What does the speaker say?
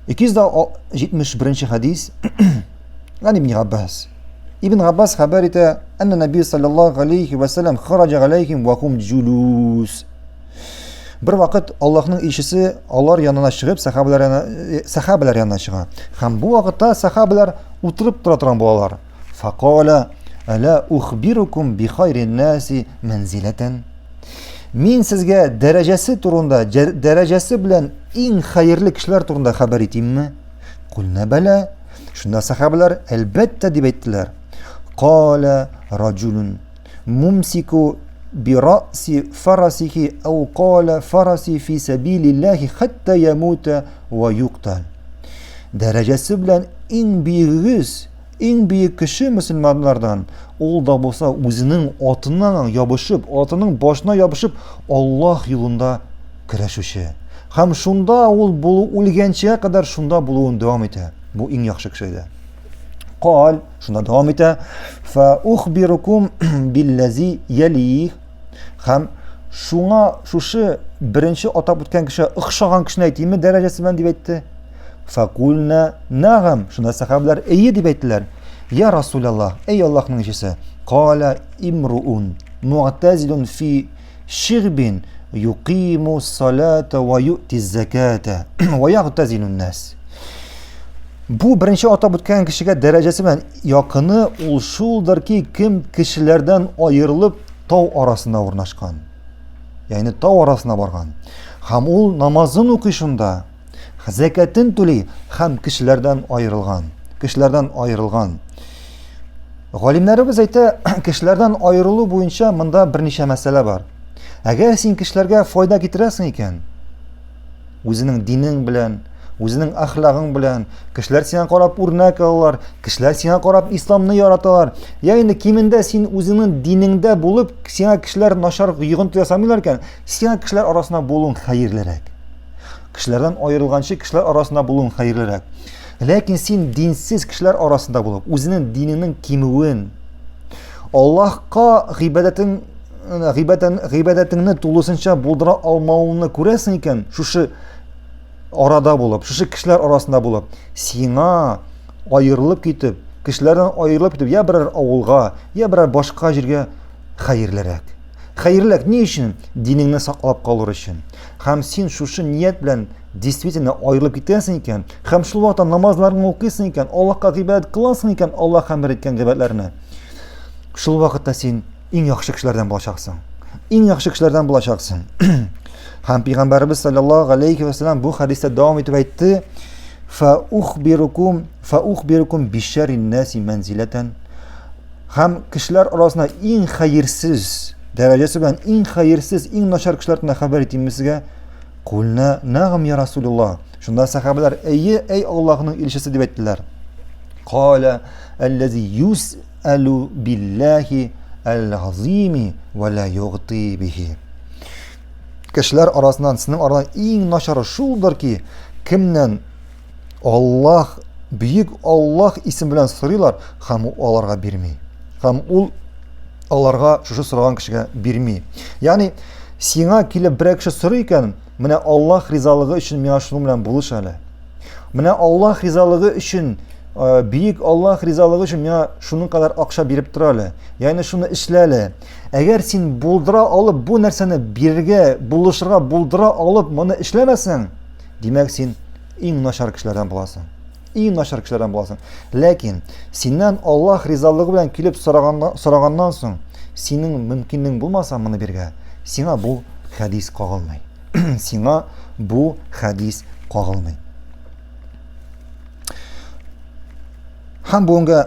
271 hadis عن ابن عباس. ابن عباس خبر أن النبي صلى الله عليه وسلم خرج عليهم وهم جلوس. Bir vaqt Allohning elchisi Alloh yoniga chiqib, sahobalar yoniga chiqadi. Ham bu vaqtda sahobalar o'tirib turadigan bolalar. Faqala ala ukhbirukum bi khayrin nasi manzilatan. Men sizga darajasi turunda, darajasi bilan eng xayrli kishilar turunda xabar etaymi? Qulna bala. Shunda sahobalar albatta deb aytdilar. Qala rajulun mumsiku bi ra'si farasihi aw qala farasi fi sabilillahi hatta yamuta wa yuqtal. Darajasi bilan eng buyuk kishi musulmonlardan ol da bo'lsa o'zining otining boshına yopishib Alloh yo'lida kurashuvchi. Ham shunda ul o'lgancha qadar shunda bo'luvini davom etadi. Bu eng yaxshi kishi edi. Qol, shunda davom etadi. Fa ukhbirukum billazi yalih. Ham shushi birinchi atab o'tgan kishi o'xshagan kishini aytaymi darajasi bilan deb aytdi. Faqulna na'am. Shunda sahobalar ey deb aytdilar. Ya Rasululloh, ey Allohning elchisi. Qala imru'un mu'tazilun fi shirbin yuqimu as-salata wa yu'ti az-zakata wa yagtazilu an-nas. Bu birinchi atab o'tgan kishiga darajasi bilan yaqini ul shuldirki, kim kishilardan ayrilib tog' orasida o'rnashgan. Ya'ni tog' orasida borgan. Ham ul namozini o'qishunda, zakatini to'lay, ham kishilardan ayrilgan. G'olimlarimiz aytdi, kishilardan ayriluv bo'yicha bunda bir necha masala bor. Agar sen kishilarga foyda keltirasan ekan, o'zining dining bilan, o'zining axloqing bilan, kishilar senga qarab o'rnak ollar, kishilar senga qarab islomni yoratalar. Ya'ni kiminda sen o'zining diningda bo'lib, senga kishilar nashar yig'inti yasamaylar ekan, senga kishilar orasida bo'lun xayrliroq. Kishilardan ayrilgancha kishilar orasida bo'lun xayrliroq. Lekin sen dinsiz kishilar orasida bo'lib, o'zining dinining kimuvin, Allohga g'ibatingni to'lisincha bo'ldira olmavini ko'rasan ekan, shushi orada bo'lib, shushi kishilar orasida bo'lib, senga ayrilib ketib, kishilardan ayrilib ketib, ya biror ovulga, ya biror boshqa yerga xayrliroq. Xayrliroq ne uchun? Diningni saqlab qolish uchun. Ham sen shushi niyat bilan действительно ayrilib ketasan ekan, ham shu vaqtda namozlarni o'qiysan ekan, Allohga ibodat qilasan ekan, Alloh ham aytgan ibodatlarni. Shu vaqtda sen eng yaxshi kishilardan bo'lashaqsan. Ham payg'ambarimiz sallallohu alayhi vasallam bu hadisda davom etib aytdi: "Fa ukhbirukum bi sharrin nasi manzilatan." Ham kishilar orasida eng xayrsiz, darajasi bilan eng xayrsiz, eng nachar kishilardan xabar etaymi sizga? Qulna na'am ya Rasululloh. Shunda sahobalar ey Allohning elchisi deb aytdilar. Qala allazi yus'alu billahi al-azimi va la yughti bihi. Kishilar orasidan sizning oradan eng nachari shuldirki, kimdan Alloh, buyuk Alloh ismi bilan so'raylar, ham u ularga bermay. Ham u ularga shu so'ragan kishiga bermay. Ya'ni senga kelib bir kishi so'ray ekan, mana Alloh rizoligi uchun men shu bilan bo'lishali. Mana Alloh rizoligi uchun, buyuk Alloh rizoligi uchun men shunun qadar aqsha berib turali. Ya'ni shuni ishlali. Agar sen bo'ldira olib bu narsani birga bo'lishirga bo'ldira olib buni ishlamasang, demak sen eng nachar kishilardan bo'lasan. Lekin sendan Alloh rizoligi bilan kelib so'ragandan so'ng, sening mumkinlik bo'lmasa buni birga, senga bu hadis qog'ilmaydi. Ham bunga